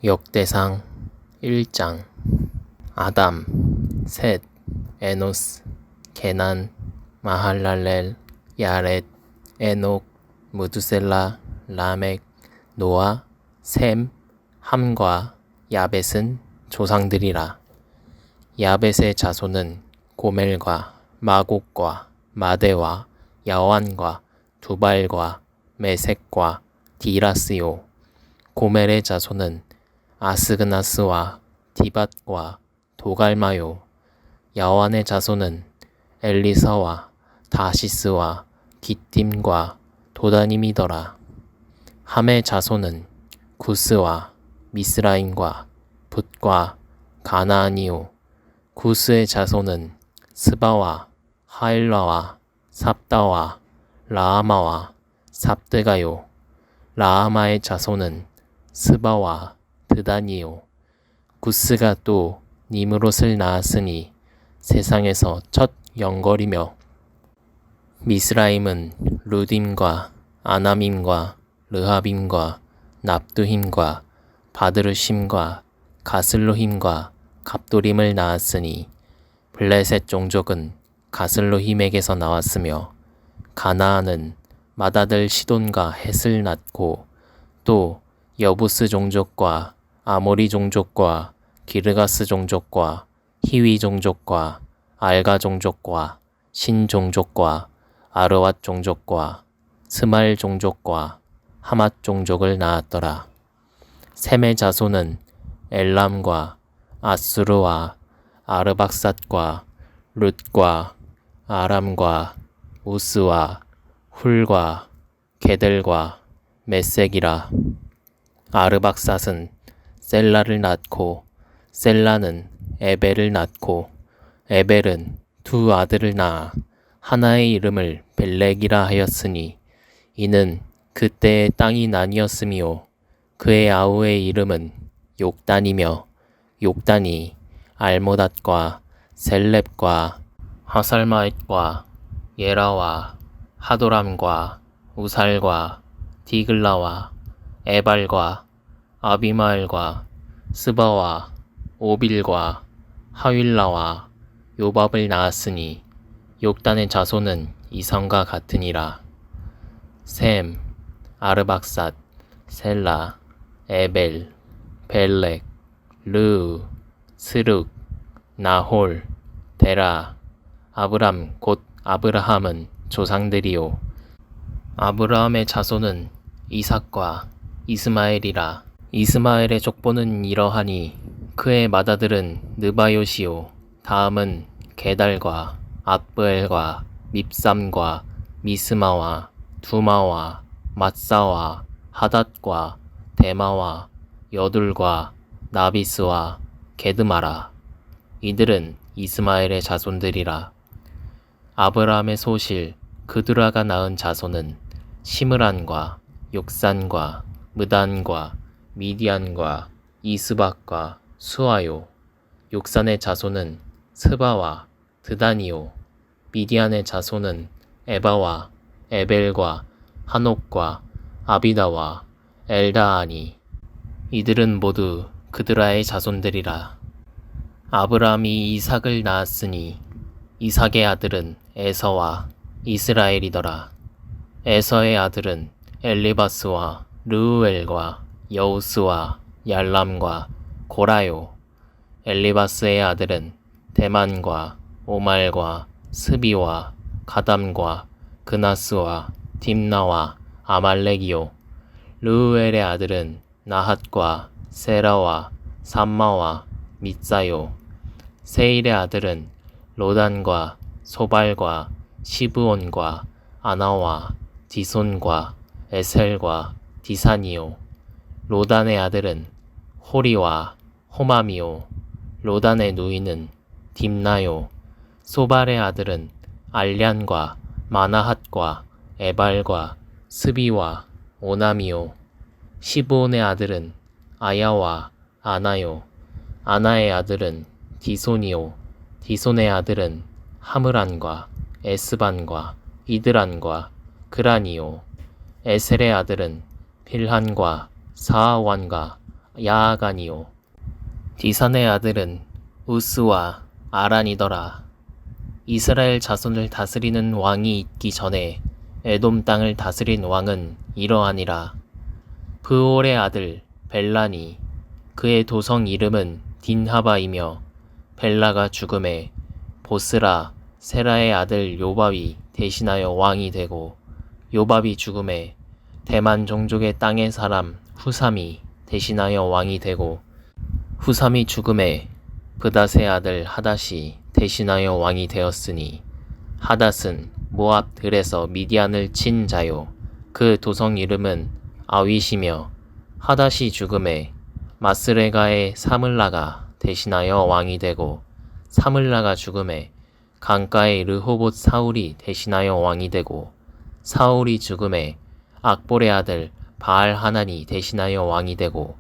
역대상 1장 아담, 셋, 에노스, 게난, 마할랄렐, 야렛, 에녹, 무두셀라, 라멕, 노아, 셈, 함과 야벳은 조상들이라. 야벳의 자손은 고멜과 마곡과 마대와 야완과 두발과 메색과 디라스요. 고멜의 자손은 아스그나스와 디밧과 도갈마요. 야완의 자손은 엘리사와 다시스와 기띔과 도다님이더라. 함의 자손은 구스와 미스라임과 붓과 가나안이요. 구스의 자손은 스바와 하일라와 삽다와 라아마와 삽드가요. 라아마의 자손은 스바와 드단이요. 구스가 또 니므롯을 낳았으니 세상에서 첫 영걸이며, 미스라임은 루딤과 아남임과 르하빔과 납두힘과 바드르심과 가슬로힘과 갑도림을 낳았으니 블레셋 종족은 가슬로힘에게서 나왔으며, 가나안은 맏아들 시돈과 헷을 낳고 또 여부스 종족과 아모리 종족과 기르가스 종족과 히위 종족과 알가 종족과 신 종족과 아르왓 종족과 스말 종족과 하맛 종족을 낳았더라. 셈의 자손은 엘람과 아수르와 아르박삿과 룻과 아람과 우스와 훌과 게델과 메색이라. 아르박삿은 셀라를 낳고 셀라는 에벨을 낳고 에벨은 두 아들을 낳아 하나의 이름을 벨렉이라 하였으니 이는 그때의 땅이 나뉘었으며, 그의 아우의 이름은 욕단이며 욕단이 알모닷과 셀렙과 하살마읒과 예라와 하도람과 우살과 디글라와 에발과 아비마엘과 스바와 오빌과 하윌라와 요밥을 낳았으니 욕단의 자손은 이성과 같으니라. 셈, 아르박삿, 셀라, 에벨, 벨렉, 르우, 스룩, 나홀, 데라, 아브람 곧 아브라함은 조상들이요. 아브라함의 자손은 이삭과 이스마엘이라. 이스마엘의 족보는 이러하니 그의 맏아들은 느바요시요. 다음은 게달과 앗브엘과 밉삼과 미스마와 두마와 matsa와 하닷과 데마와 여둘과 나비스와 게드마라. 이들은 이스마엘의 자손들이라. 아브라함의 소실 그두라가 낳은 자손은 시므란과 욕산과 무단과 미디안과 이스박과 수아요. 욕산의 자손은 스바와 드단이요. 미디안의 자손은 에바와 에벨과 한옥과 아비다와 엘다아니. 이들은 모두 그드라의 자손들이라. 아브라함이 이삭을 낳았으니 이삭의 아들은 에서와 이스라엘이더라. 에서의 아들은 엘리바스와 르우엘과 여우스와 얄람과 고라요. 엘리바스의 아들은 대만과 오말과 스비와 가담과 그나스와 딥나와 아말렉이요. 르우엘의 아들은 나핫과 세라와 삼마와 mit사요. 세일의 아들은 로단과 소발과 시브온과 아나와 디손과 에셀과 디산이요. 로단의 아들은 호리와 호맘이요. 로단의 누이는 딥나요. 소발의 아들은 알냔과 마나핫과 에발과 스비와 오남이요. 시브온의 아들은 아야와 아나요. 아나의 아들은 디손이요. 디손의 아들은 하므란과 에스반과 이드란과 그란이요. 에셀의 아들은 빌한과 사아완과 야아간이요. 디산의 아들은 우스와 아란이더라. 이스라엘 자손을 다스리는 왕이 있기 전에 에돔 땅을 다스린 왕은 이러하니라. 브올의 아들 벨라니, 그의 도성 이름은 딘하바이며, 벨라가 죽음에 보스라 세라의 아들 요밥이 대신하여 왕이 되고, 요밥이 죽음에 대만 종족의 땅의 사람 후삼이 대신하여 왕이 되고, 후삼이 죽음에 브닷의 아들 하닷이 대신하여 왕이 되었으니, 하닷은 모압 들에서 미디안을 친 자요. 그 도성 이름은 아윗이며, 하닷이 죽음에 마스레가의 사물라가 대신하여 왕이 되고, 사물라가 죽음에 강가의 르호봇 사울이 대신하여 왕이 되고, 사울이 죽음에 악볼의 아들 바알 하난이 대신하여 왕이 되고,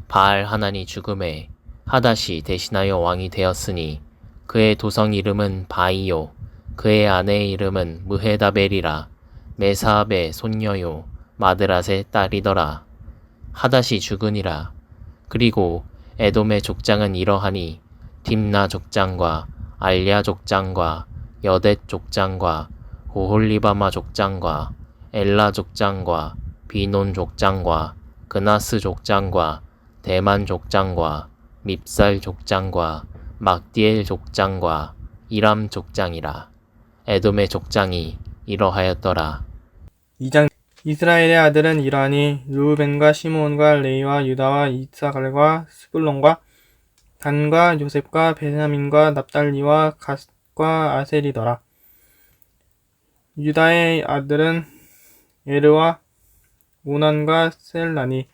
바알 하난이 죽음에 하닷이 대신하여 왕이 되었으니, 그의 도성 이름은 바이요. 그의 아내의 이름은 무헤다벨이라. 메사압의 손녀요 마드랏의 딸이더라. 하닷이 죽으니라. 그리고 에돔의 족장은 이러하니, 딥나 족장과 알랴 족장과 여댓 족장과 오홀리바마 족장과 엘라 족장과 비논 족장과 그나스 족장과 대만 족장과 밉살 족장과 막디엘 족장과 이람 족장이라. 에돔의 족장이 이러하였더라. 2장. 이스라엘의 아들은 이러하니, 르우벤과 시므온과 레위와 유다와 이사갈과 스불론과 단과 요셉과 베냐민과 납달리와 갓과 아셀이더라. 유다의 아들은 에르와 오난과 셀라니,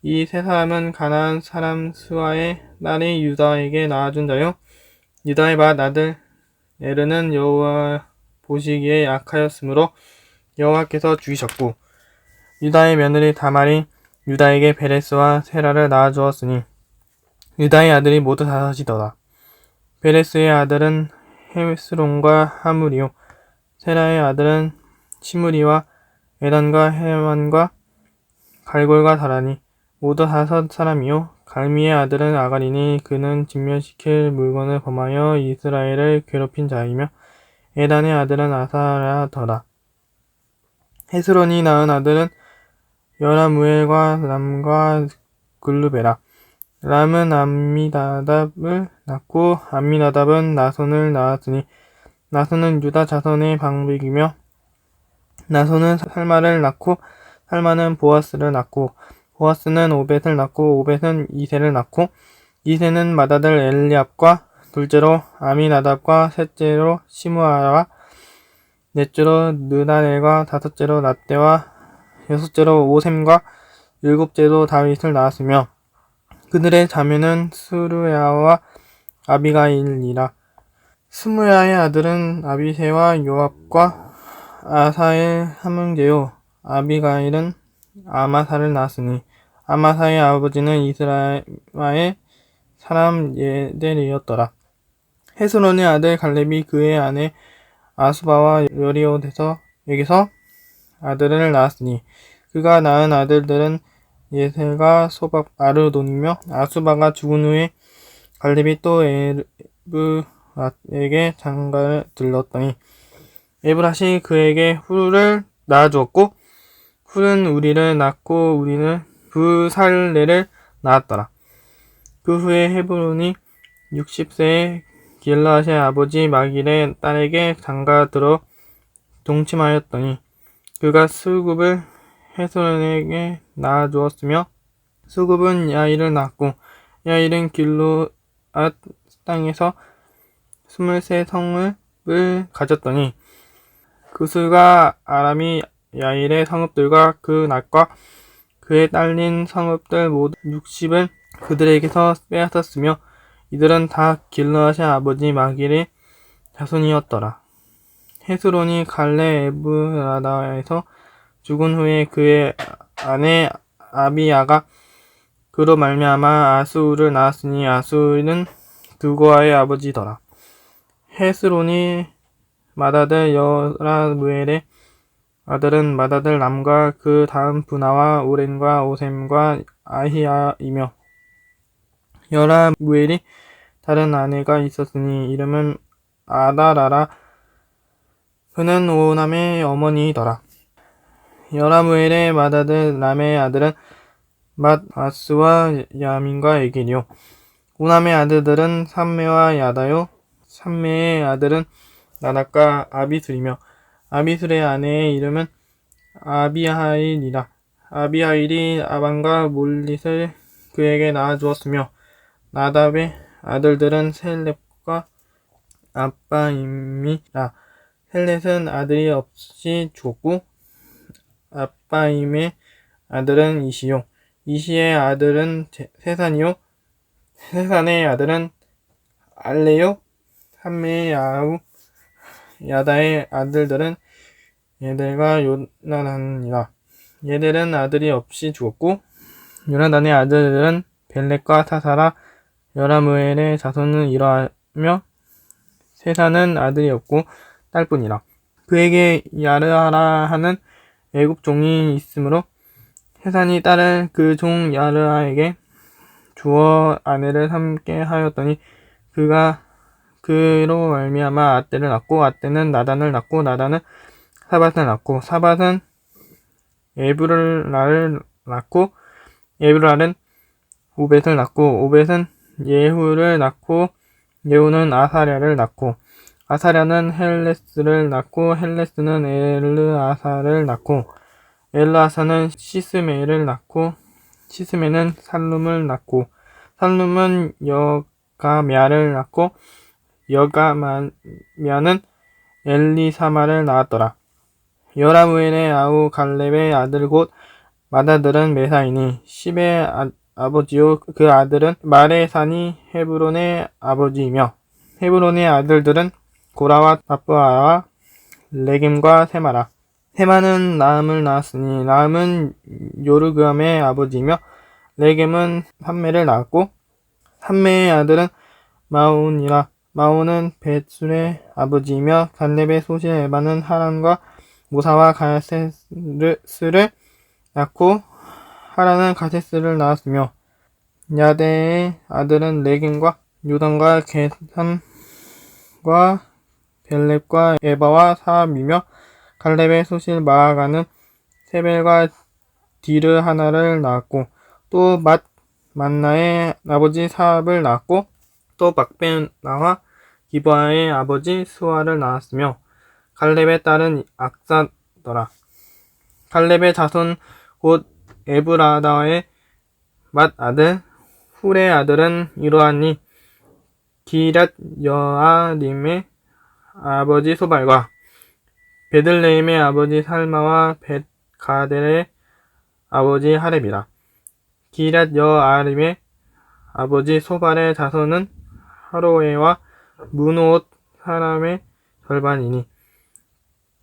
이 세 사람은 가나안 사람 스와의 딸이 유다에게 낳아준 자요. 유다의 맏 아들 에르는 여호와 보시기에 악하였으므로 여호와께서 죽이셨고, 유다의 며느리 다말이 유다에게 베레스와 세라를 낳아주었으니, 유다의 아들이 모두 5이더라. 베레스의 아들은 헤스론과 하물이요, 세라의 아들은 시므리와 에단과 헤만과 갈골과 다라니, 모두 5 사람이요. 갈미의 아들은 아갈이니, 그는 진멸시킬 물건을 범하여 이스라엘을 괴롭힌 자이며, 에단의 아들은 아사라더라. 헤스론이 낳은 아들은 여라무엘과 람과 글루베라. 람은 암미나답을 낳고, 암미나답은 나손을 낳았으니, 나손은 유다 자손의 방백이며, 나손은 살마를 낳고, 살마는 보아스를 낳고, 보아스는 오벳을 낳고, 오벳은 이세를 낳고, 이세는 맏아들 엘리압과 둘째로 아미나답과 셋째로 시므아와 넷째로 느다넬과 다섯째로 낫대와 여섯째로 오셈과 일곱째로 다윗을 낳았으며, 그들의 자매는 스루야와 아비가일이라. 스무야의 아들은 아비새와 요압과 아사의 함흥제요, 아비가일은 아마사를 낳았으니, 아마사의 아버지는 이스라엘의 사람 예델이었더라. 헤스론의 아들 갈렙이 그의 아내 아수바와 여리옷에게서 아들을 낳았으니, 그가 낳은 아들들은 예셀과 소박 아르돈이며, 아수바가 죽은 후에 갈렙이 또 에브랏에게 장가를 들렀더니, 에브랏이 그에게 훌을 낳아주었고, 훌은 우리를 낳고 우리는 부살레를 낳았더라. 그 후에 헤브론이 60세에 길르앗의 아버지 마길의 딸에게 장가들어 동침하였더니, 그가 수굽을 헤스론에게 낳아주었으며, 수굽은 야일을 낳았고, 야일은 길르앗 땅에서 23성읍을 가졌더니, 그술과 아람이 야일의 성읍들과 그 낫과 그에 딸린 성읍들 모두 60을 그들에게서 빼앗았으며, 이들은 다 길르앗의 아버지 마길의 자손이었더라. 헤스론이 갈레 에브라다에서 죽은 후에 그의 아내 아비야가 그로 말미암아 아수를 낳았으니, 아수는 두고아의 아버지더라. 헤스론이 맏아들 여라무엘의 아들은 맏아들 람과 그 다음 분하와 오렌과 오셈과 아히야이며 여라무엘이 다른 아내가 있었으니 이름은 아다라라. 그는 오남의 어머니더라. 여라무엘의 맏아들 람의 아들은 맏아스와 야민과 에겔이요. 오남의 아들들은 삼메와 야다요. 삼메의 아들은 나답과 아비술이며 아비술의 아내의 이름은 아비하일이라. 아비하일이 아반과 몰릿을 그에게 낳아주었으며 나답의 아들들은 셀렙과 아빠임이라. 셀렛은 아들이 없이 죽었고 아빠임의 아들은 이시요. 이시의 아들은 세산이요. 세산의 아들은 알레요. 삼메의 아우 야다의 아들들은 예델과 요나단이라. 예델은 아들이 없이 죽었고 요나단의 아들들은 벨렉과 사사라. 여라무엘의 자손은 이러하며 세산은 아들이 없고 딸뿐이라. 그에게 야르하라 하는 애굽 종이 있으므로 세산이 딸을 그 종 야르하에게 주어 아내를 삼게 하였더니 그가 그로 말미암아 아떼를 낳고 아떼는 나단을 낳고 나단은 사밧을 낳고 사밧은 에브라를 낳고 에브랄은 오벳을 낳고 오벳은 예후를 낳고 예후는 아사랴를 낳고 아사랴는 헬레스를 낳고 헬레스는 엘르아사를 낳고 엘르아사는 시스메를 낳고 시스메는 살룸을 낳고 살룸은 여가мя를 낳고 여가мя는 엘리사마를 낳았더라. 여라무엘의 아우 갈렙의 아들 곧 맏아들은 메사이니 십의 아버지요. 그 아들은 마레산이 헤브론의 아버지이며 헤브론의 아들들은 고라와 다브아와 레겜과 세마라. 세마는 나음을 낳았으니 나음은 요르그암의 아버지이며 레겜은 삼메를 낳았고 삼메의 아들은 마온이라. 마온은 벳술의 아버지이며 갈렙의 소실 에바는 하란과 모사와 가세스를 낳고 하란은 가세스를 낳았으며 야데의 아들은 레겜과 요단과 게삼과 벨렙과 에바와 사압이며 갈렙의 소실 마아가는 세벨과 디르 하나를 낳았고 또 만나의 아버지 사압을 낳았고 또 막베나와 기브아의 아버지 스와를 낳았으며 갈렙의 딸은 악사더라. 갈렙의 자손 곧 에브라다의 맏아들 훌의 아들은 이러하니 기랏 여아림의 아버지 소발과 베들레헴의 아버지 살마와 벳가델의 아버지 하렙이라. 기랏 여아림의 아버지 소발의 자손은 하로에와 무노옷 사람의 절반이니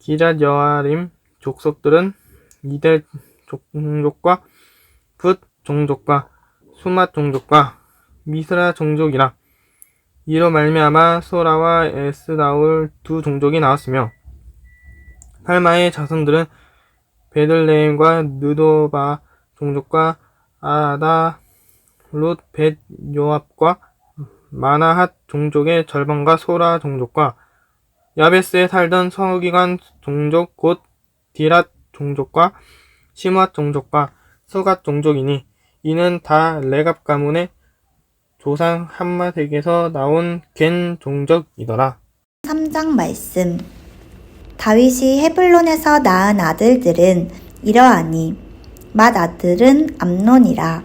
기랏 여아림 족속들은 이델 종족과 붓 종족과 수맛 종족과 미스라 종족이라. 이로 말미암아 소라와 에스다울 두 종족이 나왔으며 살마의 자손들은 베들레헴과 느도바 종족과 아다 룻 벳 요압과 마나핫 종족의 절반과 소라 종족과 야베스에 살던 서기관 종족 곧 디랏 종족과 시므앗 종족과 스갓 종족이니 이는 다 레갑 가문의 조상 함맛에게서 나온 겐 종족이더라. 3장 말씀. 다윗이 헤블론에서 낳은 아들들은 이러하니 맏아들은 암논이라.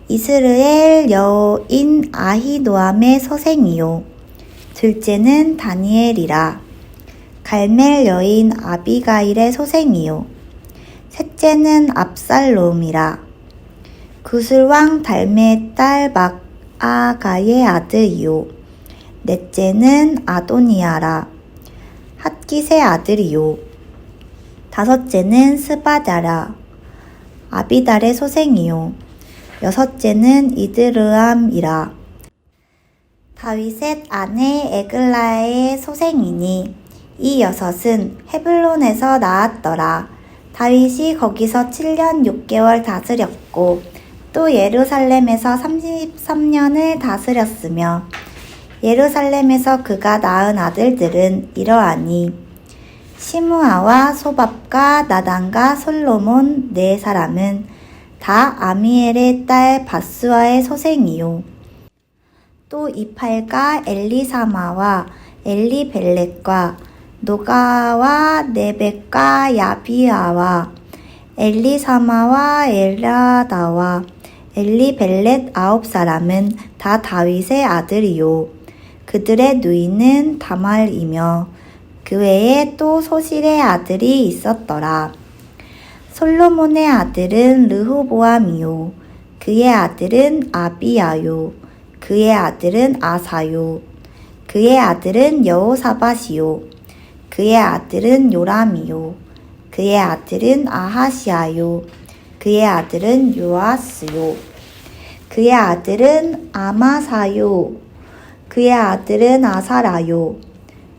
이스르엘 여인 아히노암의 서생이요. 둘째는 다니엘이라. 갈멜 여인 아비가일의 소생이요. 셋째는 압살롬이라. 구슬왕 달메의 딸 막아가의 아들이요. 넷째는 아도니아라. 핫깃의 아들이요. 다섯째는 스바다라. 아비달의 소생이요. 여섯째는 이드르암이라. 다윗의 아내 에글라의 소생이니 이 여섯은 헤블론에서 낳았더라. 다윗이 거기서 7년 6개월 다스렸고 또 예루살렘에서 33년을 다스렸으며 예루살렘에서 그가 낳은 아들들은 이러하니 시므아와 소밥과 나단과 솔로몬 네 사람은 다 아미엘의 딸 바스와의 소생이요. 또 이팔과 엘리사마와 엘리벨렛과 노가와 네벡과 야비아와 엘리사마와 엘라다와 엘리벨렛 9사람은 다 다윗의 아들이요. 그들의 누이는 다말이며 그 외에 또 소실의 아들이 있었더라. 솔로몬의 아들은 르호보암이요. 그의 아들은 아비야요. 그의 아들은 아사요. 그의 아들은 여호사밧이요. 그의 아들은 요람이요. 그의 아들은 아하시아요. 그의 아들은 요아스요. 그의 아들은 아마사요. 그의 아들은 아사라요.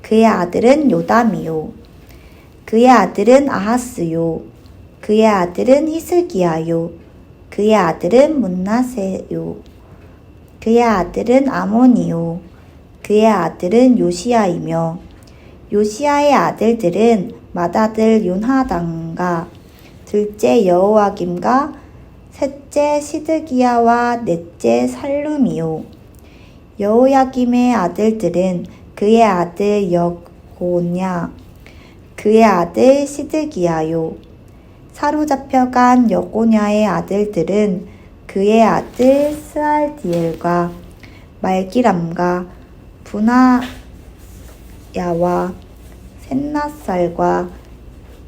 그의 아들은 요담이요. 그의 아들은 아하스요. 그의 아들은 히스기야요. 그의 아들은 문나세요. 그의 아들은 아몬이요. 그의 아들은 요시야이며 요시야의 아들들은 맏아들 요나단과 둘째 여호와김과 셋째 시드기야와 넷째 살룸이요. 여호야김의 아들들은 그의 아들 여고냐, 그의 아들 시드기야요. 사로잡혀간 여고냐의 아들들은 그의 아들 스알디엘과 말기람과 분하야와 셋낫살과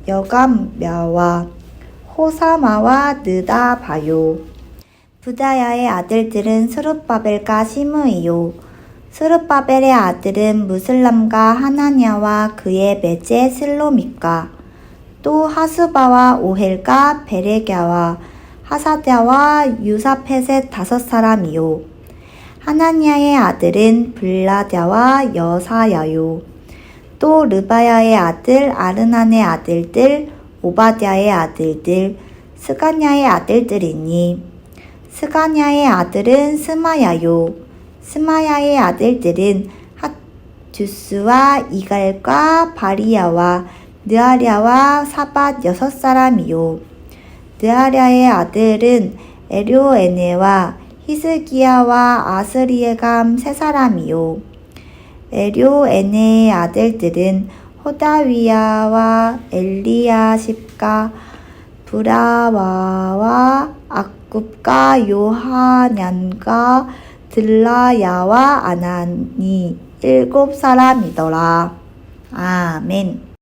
여감야와 호사마와 느다바요. 부다야의 아들들은 스룹바벨과 시므이요. 스룹바벨의 아들은 무슬람과 하나냐와 그의 매제 슬로믹과 또 하수바와 오헬과 베레갸와 하사랴와 유사페셋 5사람이요. 하나냐의 아들은 블라랴와 여사야요. 또 르바야의 아들 아르난의 아들들 오바댜의 아들들 스가냐의 아들들이니 스가냐의 아들은 스마야요. 스마야의 아들들은 핫주스와 이갈과 바리야와 느아랴와 사밧 6사람이요. 느아랴의 아들은 에료에네와 히스기야와 아스리에감 3사람이요. 에료에네의 아들들은 호다위야와 엘리야십과 브라와와 악굽과 요하냔과 들라야와 아나니 7사람이더라. 아멘.